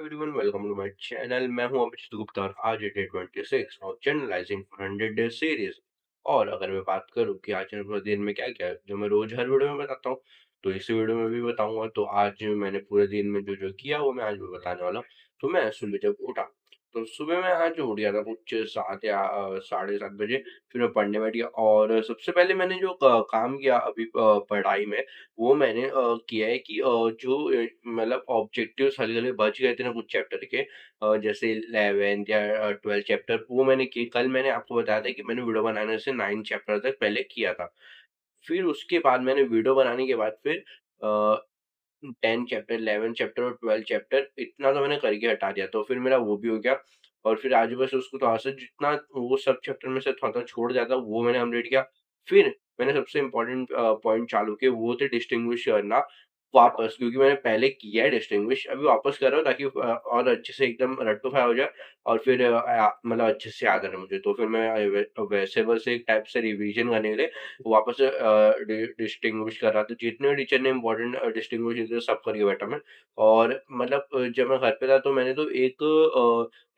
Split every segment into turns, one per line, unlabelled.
Everyone, welcome to my channel. मैं हूं अभिजीत गुप्ता और आज है day 26 of journalizing 100 day series. और अगर मैं बात करूं कि आज मैंने पूरे दिन में क्या किया, जो मैं रोज हर वीडियो में बताता हूं, तो इस वीडियो में भी बताऊंगा। तो आज मैंने पूरे दिन में जो जो किया वो मैं आज भी बताने वाला हूं। तो मैं सुबह जब उठा, तो सुबह मैं आज उठ गया था कुछ 7 या 7:30 बजे। फिर मैं पढ़ने बैठ गया और सबसे पहले मैंने जो काम किया अभी पढ़ाई में, वो मैंने किया है कि जो मतलब ऑब्जेक्टिव्स हल्के-हल्के बच गए थे ना कुछ चैप्टर के, जैसे 11th या 12th चैप्टर, वो मैंने किए। कल मैंने आपको बताया था कि मैंने वीडियो बनाने से 9 चैप्टर तक पहले किया था। फिर उसके बाद मैंने वीडियो बनाने के बाद फिर अ, 10 चैप्टर, 11 चैप्टर और 12 चैप्टर इतना तो मैंने करके हटा दिया, तो फिर मेरा वो भी हो गया। और फिर आज बस उसको थोड़ा-सा जितना वो सब चैप्टर में से थोड़ा-थोड़ा छोड़ जाता वो मैंने कंप्लीट किया। फिर मैंने सबसे इम्पोर्टेंट पॉइंट चालू किए, वो थे डिस्टिंग्विश करना वापस, क्योंकि मैंने पहले किया है डिस्टिंग्विश, अभी वापस कर रहा हूँ ताकि और अच्छे से एकदम रेक्टिफाई हो जाए और फिर मतलब अच्छे से याद रहे मुझे। तो फिर मैं वैसे बस एक टाइप से रिवीजन करने के लिए वापस से डिस्टिंग्विश कर रहा था। जितने टीचर ने इम्पोर्टेंट डिस्टिंग्विश थे सब करके बैठा मैं। और मतलब जब मैं घर पे था तो मैंने तो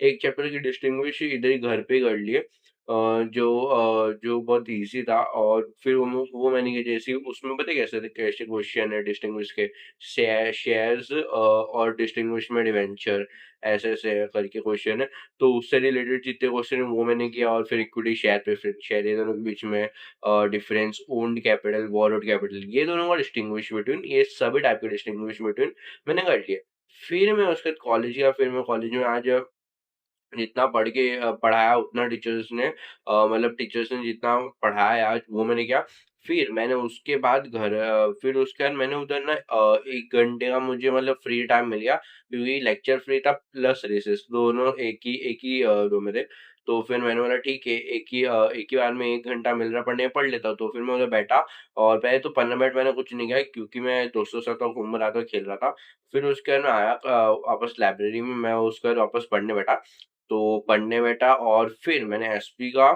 एक चैप्टर की डिस्टिंग्विश इधर ही घर पे ही कर लिए, जो बहुत ईज़ी था। और फिर वो मैंने किया, जैसे उसमें पता है कैसे थे, कैसे क्वेश्चन है डिस्टिंग्विश के, शेयर्स और डिस्टिंग्विशमेंट डिवेंचर, ऐसे-ऐसे करके क्वेश्चन है। तो उससे रिलेटेड जितने क्वेश्चन है वो मैंने किया। और फिर इक्विटी शेयर प्रेफरेंस शेयर, ये दोनों के बीच में difference, owned capital, borrowed capital, ये दोनों का डिस्टिंग्विश बिटवीन, ये सभी टाइप के डिस्टिंग्विश बिटवीन मैंने कर लिए। फिर मैं उसके बाद कॉलेज गया। फिर मैं कॉलेज में आज जितना पढ़ के पढ़ाया उतना टीचर्स ने, मतलब टीचर्स ने जितना पढ़ाया आज वो मैंने किया। फिर मैंने उसके बाद फिर उसके बाद मैंने उधर ना 1 घंटे का मुझे मतलब फ्री टाइम मिल गया, क्योंकि लेक्चर फ्री था प्लस रेसेस दोनों एक ही रो में थे। तो फिर मैंने बोला ठीक है, एक ही बार में 1 घंटा मिल रहा पढ़ने, पढ़ लेता हूँ। तो फिर मैं उधर बैठा और पहले तो 15 मिनट मैंने कुछ नहीं किया, क्योंकि मैं दोस्तों के साथ घूम रहा था, खेल रहा था। फिर उसके बाद मैं आया वापस लाइब्रेरी में, मैं उसके बाद वापस पढ़ने बैठा। तो पढ़ने बैठा और फिर मैंने एसपी का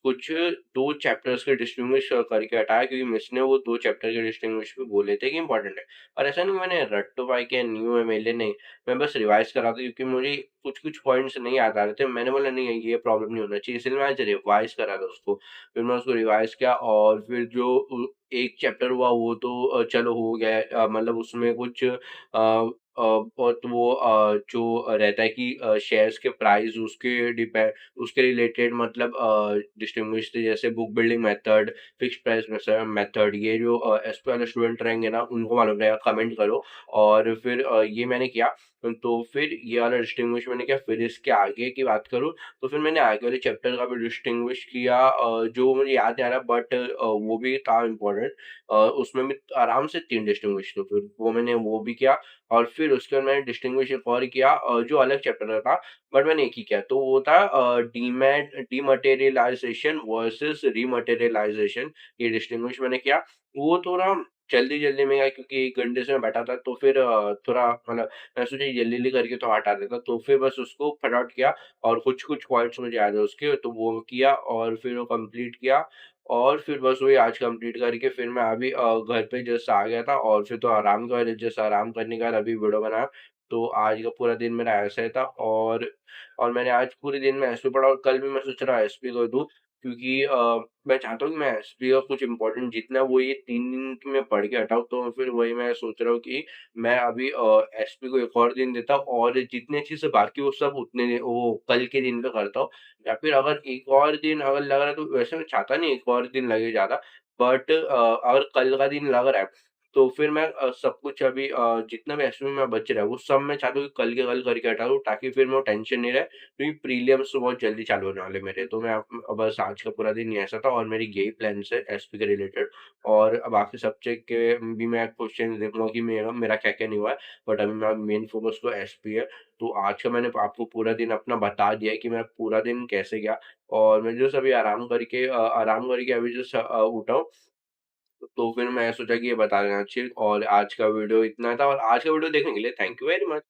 कुछ 2 चैप्टर्स के डिस्टिंग्विश करके हटाया, क्योंकि मिस ने वो 2 चैप्टर के डिस्टिंग्विश भी बोले थे कि इम्पोर्टेंट है। और ऐसा नहीं मैंने रट्टू-भाई के न्यू एमएलए नहीं, मैं बस रिवाइज़ कर रहा था, क्योंकि मुझे कुछ-कुछ पॉइंट्स नहीं याद आ रहे थे। मैंने बोला नहीं ये प्रॉब्लम नहीं होना चाहिए, इसलिए मैं आज रिवाइज़ कर रहा था उसको। फिर मैं उसको रिवाइज़ किया और फिर जो एक चैप्टर हुआ वो तो चलो हो गया है। मतलब उसमें कुछ बहुत वो जो रहता है कि शेयर्स के प्राइस उसके रिलेटेड, मतलब डिस्टिंग्विश थे, जैसे book building method, fixed price method, ये जो एसपी वाले स्टूडेंट रहेंगे ना उनको मालूम रहेगा, कमेंट करो। और फिर ये मैंने किया। तो फिर ये वाला डिस्टिंग्विश मैंने किया। फिर इसके आगे की बात करूँ तो फिर मैंने आगे वाले चैप्टर का भी डिस्टिंग्विश किया, जो मुझे याद नहीं आ रहा, बट वो भी था इम्पोर्टेंट। उसमें भी आराम से 3 डिस्टिंग्विश थे, फिर वो मैंने वो भी किया। और फिर उसके बाद मैंने डिस्टिंग्विश एक और किया, जो अलग चैप्टर का था, बट मैंने एक ही किया। तो वो था डीमैटेरियलाइज़ेशन वर्सेस रीमैटेरियलाइज़ेशन, ये डिस्टिंग्विश मैंने किया। वो थोड़ा जल्दी-जल्दी में गया, क्योंकि 1 घंटे से मैं बैठा था, तो फिर थोड़ा मतलब मैं सोचा जल्दी-जल्दी करके तो हटा देता, तो फिर बस उसको फटाफट किया। और कुछ-कुछ पॉइंट्स मुझे याद है उसके, तो वो किया और फिर वो कंप्लीट किया। और फिर बस वही आज कंप्लीट करके फिर मैं अभी घर पे जस्ट आ गया था और फिर तो आराम का जस्ट आराम करने के बाद अभी वीडियो बनाया। तो आज का पूरा दिन मेरा ऐसा ही था। और मैंने आज पूरे दिन में एसपी पढ़ा और कल भी मैं सोच रहा हूँ एसपी कर दूँ, क्योंकि मैं चाहता हूँ कि मैं एसपी का कुछ इम्पोर्टेंट जितना वो ये 3 दिन की मैं पढ़ के हटाऊँ, तो फिर वही मैं सोच रहा हूँ कि मैं अभी एसपी को 1 और दिन देता हूँ और जितनी चीज़ें बाकी वो सब उतने दिन वो कल के दिन पे करता हूँ। या फिर अगर 1 और दिन अगर लग रहा है, तो वैसे मैं चाहता नहीं 1 और दिन लगे ज़्यादा, बट अगर कल का दिन लग रहा है, तो फिर मैं सब कुछ अभी जितना भी एस्टिमेट में बच रहा है, वो सब मैं चाहता हूँ कि कल के कल करके हटा दूँ, ताकि फिर मैं टेंशन नहीं रहे, क्योंकि प्रीलिम्स तो बहुत जल्दी चालू होने वाले मेरे। तो मैं बस आज का पूरा दिन ही ऐसा था और मेरी यही प्लान्स है एसपी के रिलेटेड। और बाकी सब्जेक्ट के भी मैं क्वेश्चन देखूँगा कि मेरा मेरा क्या-क्या नहीं हुआ है, बट अभी मेरा मेन फोकस तो एसपी है। तो आज का मैंने आपको पूरा दिन अपना बता दिया है कि मेरा पूरा दिन कैसे गया। और मैं जस्ट अभी आराम करके अभी जस्ट उठा हूँ। तो फिर मैं सोचा कि ये बता देना चाहिए। और आज का वीडियो इतना था और आज का वीडियो देखने के लिए थैंक यू वेरी मच।